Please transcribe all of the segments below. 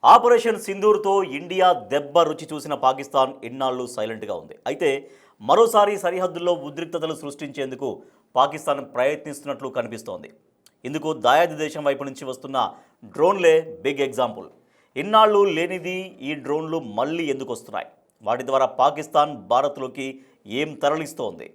Operation సింధూర్తో India దెబ్బ రుచి చూసిన పాకిస్తాన్ ఇన్నాళ్లు సైలెంట్గా ఉంది. అయితే మరోసారి సరిహద్దుల్లో ఉద్రిక్తతలు సృష్టించేందుకు పాకిస్తాన్ ప్రయత్నిస్తున్నట్లు కనిపిస్తోంది. ఇందుకు దాయాది దేశం వైపు నుంచి వస్తున్న డ్రోన్లే బిగ్ ఎగ్జాంపుల్. ఇన్నాళ్లు లేనిది ఈ డ్రోన్లు మళ్ళీ ఎందుకు వస్తున్నాయి? వాటి ద్వారా పాకిస్తాన్ భారత్లోకి ఏం తరలిస్తోంది?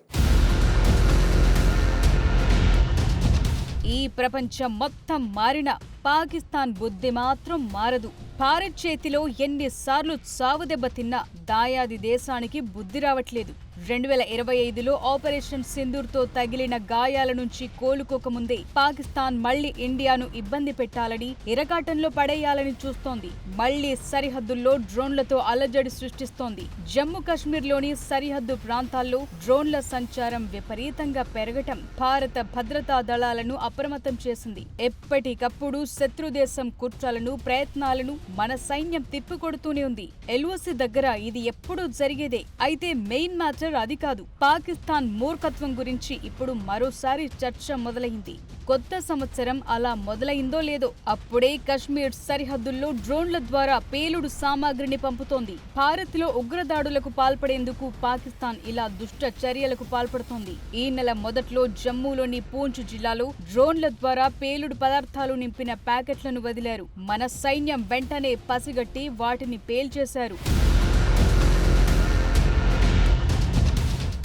ఈ ప్రపంచం మొత్తం మారిన పాకిస్తాన్ బుద్ధి మాత్రం మారదు. భారత్ చేతిలో ఎన్నిసార్లు చావుదెబ్బ తిన్నా దాయాది దేశానికి బుద్ధి రావట్లేదు. 2025లో ఆపరేషన్ సింధూర్తో తగిలిన గాయాల నుంచి కోలుకోకముందే పాకిస్తాన్ మళ్లీ ఇండియాను ఇబ్బంది పెట్టాలని, ఇరకాటంలో పడేయాలని చూస్తోంది. మళ్లీ సరిహద్దుల్లో డ్రోన్లతో అలజడి సృష్టిస్తోంది. జమ్మూ కశ్మీర్లోని సరిహద్దు ప్రాంతాల్లో డ్రోన్ల సంచారం విపరీతంగా పెరగటం భారత భద్రతా దళాలను అప్రమత్తం చేసింది. ఎప్పటికప్పుడు శత్రుదేశం కుట్రలను, ప్రయత్నాలను మన సైన్యం తిప్పికొడుతూనే ఉంది. ఎల్ఓసి దగ్గర ఇది ఎప్పుడూ జరిగేదే. అయితే మెయిన్ మ్యాటర్ అది కాదు. పాకిస్తాన్ మూర్ఖత్వం గురించి ఇప్పుడు మరోసారి చర్చ మొదలైంది. కొత్త సంవత్సరం అలా మొదలైందో లేదో అప్పుడే కశ్మీర్ సరిహద్దుల్లో డ్రోన్ల ద్వారా పేలుడు సామాగ్రిని పంపుతోంది. భారత్లో ఉగ్రదాడులకు పాల్పడేందుకు పాకిస్తాన్ ఇలా దుష్ట చర్యలకు పాల్పడుతోంది. ఈ నెల మొదట్లో జమ్మూలోని పూంచ్ జిల్లాలో డ్రోన్ల ద్వారా పేలుడు పదార్థాలు నింపిన ప్యాకెట్లను వదిలారు. మన సైన్యం వెంటనే పసిగట్టి వాటిని పేల్చేశారు.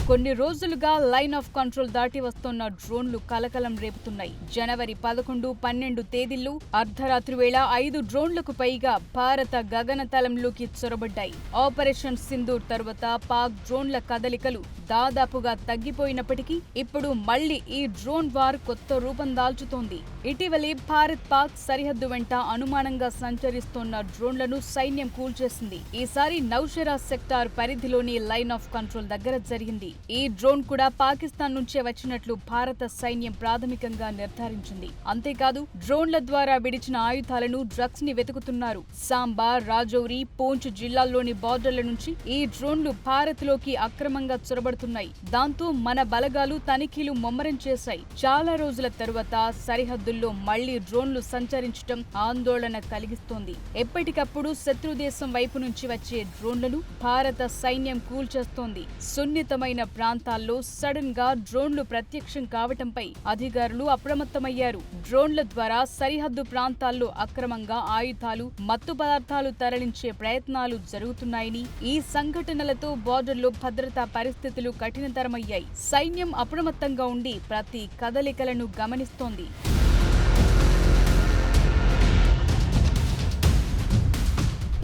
కొన్ని రోజులుగా లైన్ ఆఫ్ కంట్రోల్ దాటి వస్తున్న డ్రోన్లు కలకలం రేపుతున్నాయి. జనవరి 11, 12 తేదీల్లో అర్ధరాత్రి వేళ 5 డ్రోన్లకు పైగా భారత గగనతలంలోకి చొరబడ్డాయి. ఆపరేషన్ సింధూర్ తర్వాత పాక్ డ్రోన్ల కదలికలు దాదాపుగా తగ్గిపోయినప్పటికీ ఇప్పుడు మళ్లీ ఈ డ్రోన్ వార్ కొత్త రూపం దాల్చుతోంది. ఇటీవలే భారత్ పాక్ సరిహద్దు వెంట అనుమానంగా సంచరిస్తోన్న డ్రోన్లను సైన్యం కూల్చేసింది. ఈసారి నౌషెరా సెక్టార్ పరిధిలోని లైన్ ఆఫ్ కంట్రోల్ దగ్గర జరిగింది. ఈ డ్రోన్ కూడా పాకిస్తాన్ నుంచే వచ్చినట్లు భారత సైన్యం ప్రాథమికంగా నిర్ధారించింది. అంతేకాదు డ్రోన్ల ద్వారా విడిచిన ఆయుధాలను, డ్రగ్స్ ని వెతుకుతున్నారు. సాంబా, రాజౌరి, పూంచ్ జిల్లాల్లోని బార్డర్ల నుంచి ఈ డ్రోన్లు భారత్ లోకి అక్రమంగా చొరబడుతున్నాయి. దాంతో మన బలగాలు తనిఖీలు ముమ్మరం చేశాయి. చాలా రోజుల తరువాత సరిహద్దుల్లో మళ్లీ డ్రోన్లు సంచరించడం ఆందోళన కలిగిస్తోంది. ఎప్పటికప్పుడు శత్రుదేశం వైపు నుంచి వచ్చే డ్రోన్లను భారత సైన్యం కూల్చేస్తోంది. సున్నితమైన ప్రాంతాల్లో సడన్ గా డ్రోన్లు ప్రత్యక్షం కావటంపై అధికారులు అప్రమత్తమయ్యారు. డ్రోన్ల ద్వారా సరిహద్దు ప్రాంతాల్లో అక్రమంగా ఆయుధాలు, మత్తు పదార్థాలు తరలించే ప్రయత్నాలు జరుగుతున్నాయని, ఈ సంఘటనలతో బోర్డర్లో భద్రతా పరిస్థితులు కఠినతరమయ్యాయి. సైన్యం అప్రమత్తంగా ఉండి ప్రతి కదలికలను గమనిస్తోంది.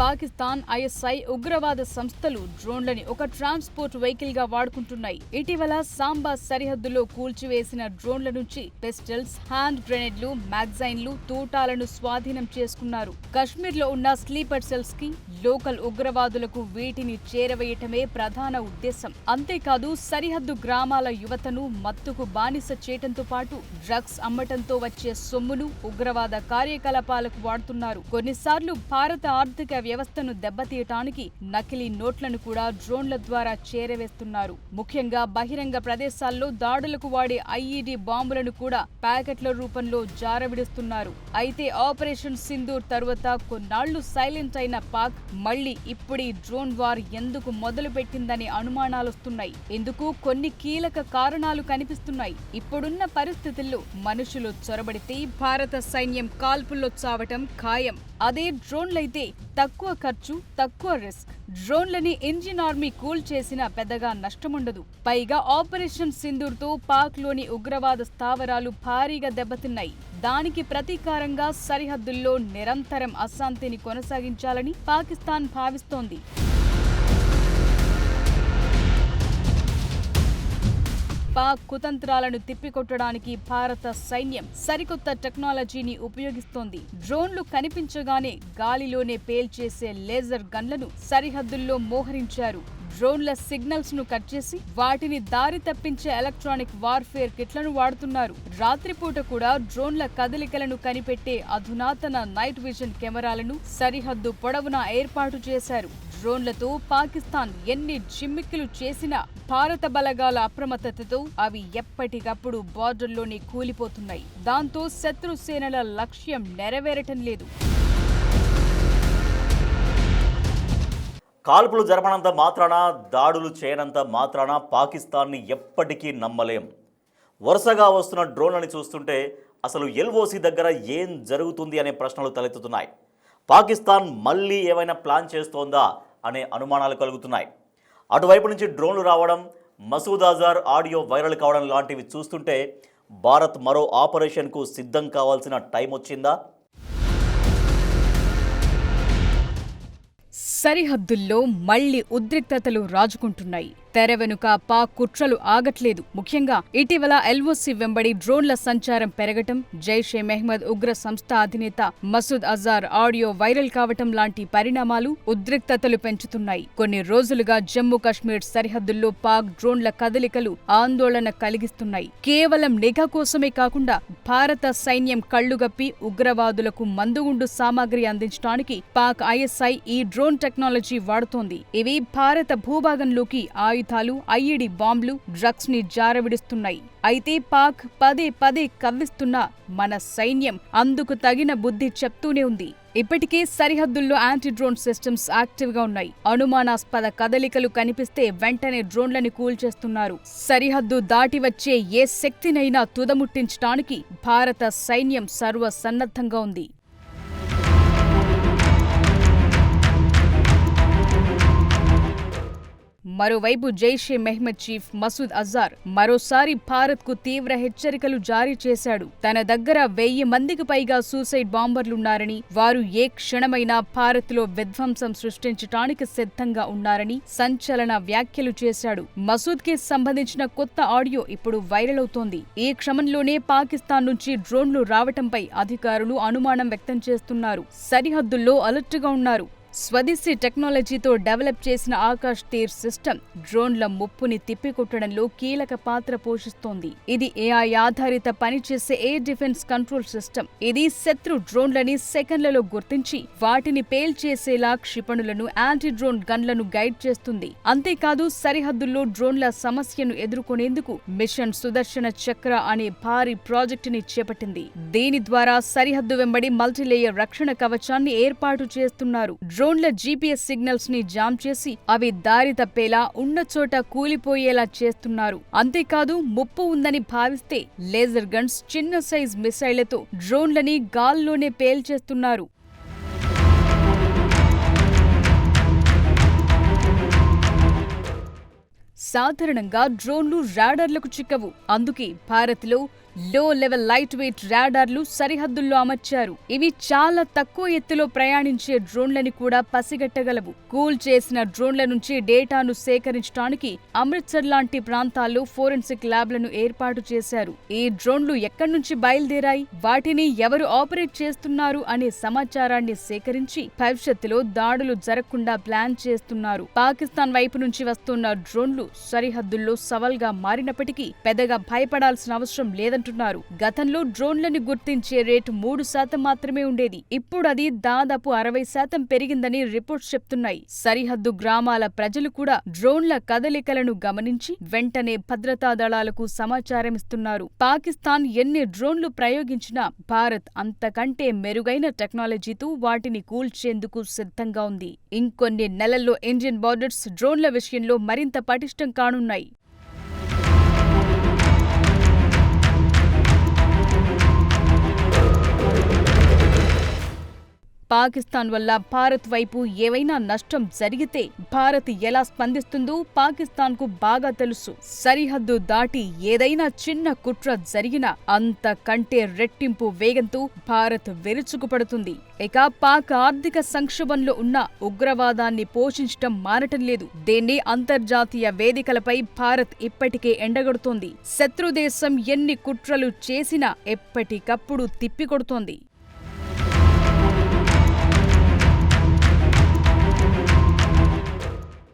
పాకిస్తాన్, ఐఎస్ఐ ఉగ్రవాద సంస్థలు డ్రోన్లని ఒక ట్రాన్స్పోర్ట్ వెహికల్ గా వాడుకుంటున్నాయి. ఇటీవల సాంబా సరిహద్దులో కూల్చివేసిన డ్రోన్ల నుంచి పిస్టల్స్, హ్యాండ్ గ్రెనేడ్లు, మ్యాగజైన్లు, తూటాలను స్వాధీనం చేసుకున్నారు. కశ్మీర్ లో ఉన్న స్లీపర్ సెల్స్ కి, లోకల్ ఉగ్రవాదులకు వీటిని చేరవేయటమే ప్రధాన ఉద్దేశం. అంతేకాదు సరిహద్దు గ్రామాల యువతను మత్తుకు బానిస చేయటంతో పాటు డ్రగ్స్ అమ్మటంతో వచ్చే సొమ్మును ఉగ్రవాద కార్యకలాపాలకు వాడుతున్నారు. కొన్నిసార్లు భారత ఆర్థిక వ్యవస్థను దెబ్బతీయటానికి నకిలీ నోట్లను కూడా డ్రోన్ల ద్వారా చేరవేస్తున్నారు. ముఖ్యంగా బహిరంగ ప్రదేశాల్లో దాడులకు వాడే ఐఈడీ బాంబులను కూడా ప్యాకెట్ల రూపంలో జారవిడుస్తున్నారు. అయితే ఆపరేషన్ సింధూర్ తరువాత కొన్నాళ్లు సైలెంట్ అయిన పాక్ మళ్లీ ఇప్పుడు ఈ డ్రోన్ వార్ ఎందుకు మొదలు పెట్టిందనే అనుమానాలొస్తున్నాయి. ఇందుకు కొన్ని కీలక కారణాలు కనిపిస్తున్నాయి. ఇప్పుడున్న పరిస్థితుల్లో మనుషులు చొరబడితే భారత సైన్యం కాల్పుల్లో చావటం ఖాయం. అదే డ్రోన్లైతే తక్కువ ఖర్చు, తక్కువ రిస్క్. డ్రోన్లని ఇంజిన్ ఆర్మీ కూల్ చేసినా పెద్దగా నష్టముండదు. పైగా ఆపరేషన్ సింధూర్తో పాక్ లోని ఉగ్రవాద స్థావరాలు భారీగా దెబ్బతిన్నాయి. దానికి ప్రతీకారంగా సరిహద్దుల్లో నిరంతరం అశాంతిని కొనసాగించాలని పాకిస్తాన్ భావిస్తోంది. పాక్ కుతంత్రాలను తిప్పికొట్టడానికి భారత సైన్యం సరికొత్త టెక్నాలజీని ఉపయోగిస్తోంది. డ్రోన్లు కనిపించగానే గాలిలోనే పేల్చేసే లేజర్ గన్లను సరిహద్దుల్లో మోహరించారు. డ్రోన్ల సిగ్నల్స్ ను కట్ చేసి వాటిని దారి తప్పించే ఎలక్ట్రానిక్ వార్ఫేర్ కిట్లను వాడుతున్నారు. రాత్రిపూట కూడా డ్రోన్ల కదలికలను కనిపెట్టే అధునాతన నైట్ విజన్ కెమెరాలను సరిహద్దు పొడవునా ఏర్పాటు చేశారు. డ్రోన్లతో పాకిస్తాన్ ఎన్ని జిమ్మిక్కులు చేసినా భారత బలగాల అప్రమత్తతతో అవి ఎప్పటికప్పుడు బార్డర్లోనే కూలిపోతున్నాయి. దాంతో శత్రు సేనల లక్ష్యం నెరవేరటం లేదు. కాల్పులు జరపనంత మాత్రాన, దాడులు చేయనంత మాత్రాన పాకిస్తాన్ని ఎప్పటికీ నమ్మలేం. వరుసగా వస్తున్న డ్రోన్లని చూస్తుంటే అసలు ఎల్ఓసి దగ్గర ఏం జరుగుతుంది అనే ప్రశ్నలు తలెత్తుతున్నాయి. పాకిస్తాన్ మళ్ళీ ఏమైనా ప్లాన్ చేస్తోందా అనే అనుమానాలు కలుగుతున్నాయి. అటువైపు నుంచి డ్రోన్లు రావడం, మసూద్ అజార్ ఆడియో వైరల్ కావడం లాంటివి చూస్తుంటే భారత్ మరో ఆపరేషన్కు సిద్ధం కావాల్సిన టైం వచ్చిందా? సరిహద్దుల్లో మళ్లీ ఉద్రిక్తతలు రాజుకుంటున్నాయి. తెర వెనుక పాక్ కుట్రలు ఆగట్లేదు. ముఖ్యంగా ఇటీవల ఎల్ఓసి వెంబడి డ్రోన్ల సంచారం పెరగటం, జైషే మెహ్మద్ ఉగ్ర సంస్థ అధినేత మసూద్ అజార్ ఆడియో వైరల్ కావటం లాంటి పరిణామాలు ఉద్రిక్తతలు పెంచుతున్నాయి. కొన్ని రోజులుగా జమ్మూ కశ్మీర్ సరిహద్దుల్లో పాక్ డ్రోన్ల కదలికలు ఆందోళన కలిగిస్తున్నాయి. కేవలం నిఘా కోసమే కాకుండా భారత సైన్యం కళ్లుగప్పి ఉగ్రవాదులకు మందుగుండు సామాగ్రి అందించడానికి పాక్ ఐఎస్ఐ ఈ డ్రోన్ టెక్నాలజీ వాడుతోంది. ఇవి భారత భూభాగంలోకి ఆయుధాలు, ఐఈడీ బాంబులు, డ్రగ్స్ ని జారవిడుస్తున్నాయి. అయితే పాక్ పదే పదే కవ్విస్తున్నా మన సైన్యం అందుకు తగిన బుద్ధి చెప్తూనే ఉంది. ఇప్పటికే సరిహద్దుల్లో యాంటీ డ్రోన్ సిస్టమ్స్ యాక్టివ్ గా ఉన్నాయి. అనుమానాస్పద కదలికలు కనిపిస్తే వెంటనే డ్రోన్లని కూల్చేస్తున్నారు. సరిహద్దు దాటి వచ్చే ఏ శక్తినైనా తుదముట్టించడానికి భారత సైన్యం సర్వసన్నద్ధంగా ఉంది. మరోవైపు జైషే మెహ్మద్ చీఫ్ మసూద్ అజార్ మరోసారి భారత్కు తీవ్ర హెచ్చరికలు జారీ చేశాడు. తన దగ్గర 1000 మందికి పైగా సూసైడ్ బాంబర్లున్నారని, వారు ఏ క్షణమైనా భారత్లో విధ్వంసం సృష్టించడానికి సిద్ధంగా ఉన్నారని సంచలన వ్యాఖ్యలు చేశాడు. మసూద్కి సంబంధించిన కొత్త ఆడియో ఇప్పుడు వైరల్ అవుతోంది. ఈ క్రమంలోనే పాకిస్తాన్ నుంచి డ్రోన్లు రావటంపై అధికారులు అనుమానం వ్యక్తం చేస్తున్నారు. సరిహద్దుల్లో అలర్ట్గా ఉన్నారు. స్వదేశీ టెక్నాలజీతో డెవలప్ చేసిన ఆకాష్ తీర్ సిస్టమ్ డ్రోన్ల ముప్పుని తిప్పికొట్టడంలో కీలక పాత్ర పోషిస్తోంది. ఇది ఏఐ ఆధారిత పనిచేసే ఎయిర్ డిఫెన్స్ కంట్రోల్ సిస్టమ్. ఇది శత్రు డ్రోన్లని సెకండ్లలో గుర్తించి వాటిని పేల్చేసేలా క్షిపణులను, యాంటీ డ్రోన్ గన్లను గైడ్ చేస్తుంది. అంతేకాదు సరిహద్దుల్లో డ్రోన్ల సమస్యను ఎదుర్కొనేందుకు మిషన్ సుదర్శన చక్ర అనే భారీ ప్రాజెక్టుని చేపట్టింది. దీని ద్వారా సరిహద్దు వెంబడి మల్టీలేయర్ రక్షణ కవచాన్ని ఏర్పాటు చేస్తున్నారు. డ్రోన్ల జీపీఎస్ సిగ్నల్స్ ని జామ్ చేసి అవి దారి తప్పేలా, ఉన్న చోట కూలిపోయేలా చేస్తున్నారు. అంతేకాదు ముప్పు ఉందని భావిస్తే లేజర్ గన్స్, చిన్న సైజ్ మిసైళ్లతో డ్రోన్లని గాల్లోనే పేల్చేస్తున్నారు. సాధారణంగా డ్రోన్లు రాడార్లకు చిక్కవు. అందుకే భారత్లో లో లెవెల్ లైట్ వెయిట్ రాడార్లు సరిహద్దుల్లో అమర్చారు. ఇవి చాలా తక్కువ ఎత్తులో ప్రయాణించే డ్రోన్లని కూడా పసిగట్టగలవు. కూల్ చేసిన డ్రోన్ల నుంచి డేటాను సేకరించడానికి అమృత్సర్ లాంటి ప్రాంతాల్లో ఫోరెన్సిక్ ల్యాబ్లను ఏర్పాటు చేశారు. ఈ డ్రోన్లు ఎక్కడి నుంచి బయలుదేరాయి, వాటిని ఎవరు ఆపరేట్ చేస్తున్నారు అనే సమాచారాన్ని సేకరించి భవిష్యత్తులో దాడులు జరగకుండా ప్లాన్ చేస్తున్నారు. పాకిస్తాన్ వైపు నుంచి వస్తున్న డ్రోన్లు సరిహద్దుల్లో సవాల్గా మారినప్పటికీ పెద్దగా భయపడాల్సిన అవసరం లేదంటున్నారు. గతంలో డ్రోన్లను గుర్తించే రేటు 3% మాత్రమే ఉండేది. ఇప్పుడు అది దాదాపు 60% పెరిగిందని రిపోర్ట్స్ చెప్తున్నాయి. సరిహద్దు గ్రామాల ప్రజలు కూడా డ్రోన్ల కదలికలను గమనించి వెంటనే భద్రతా దళాలకు సమాచారం ఇస్తున్నారు. పాకిస్తాన్ ఎన్ని డ్రోన్లు ప్రయోగించినా భారత్ అంతకంటే మెరుగైన టెక్నాలజీతో వాటిని కూల్చేందుకు సిద్ధంగా ఉంది. ఇంకొన్ని నెలల్లో ఇండియన్ బార్డర్స్ డ్రోన్ల విషయంలో మరింత పటిష్టం కానున్నాయి. పాకిస్తాన్ వల్ల భారత్ వైపు ఏవైనా నష్టం జరిగితే భారత్ ఎలా స్పందిస్తుందో పాకిస్తాన్కు బాగా తెలుసు. సరిహద్దు దాటి ఏదైనా చిన్న కుట్ర జరిగినా అంతకంటే రెట్టింపు వేగంతో భారత్ విరుచుకుపడుతుంది. ఇక పాక్ ఆర్థిక సంక్షోభంలో ఉన్న ఉగ్రవాదాన్ని పోషించటం మానటం లేదు. దీన్ని అంతర్జాతీయ వేదికలపై భారత్ ఇప్పటికే ఎండగడుతోంది. శత్రుదేశం ఎన్ని కుట్రలు చేసినా ఎప్పటికప్పుడు తిప్పికొడుతోంది.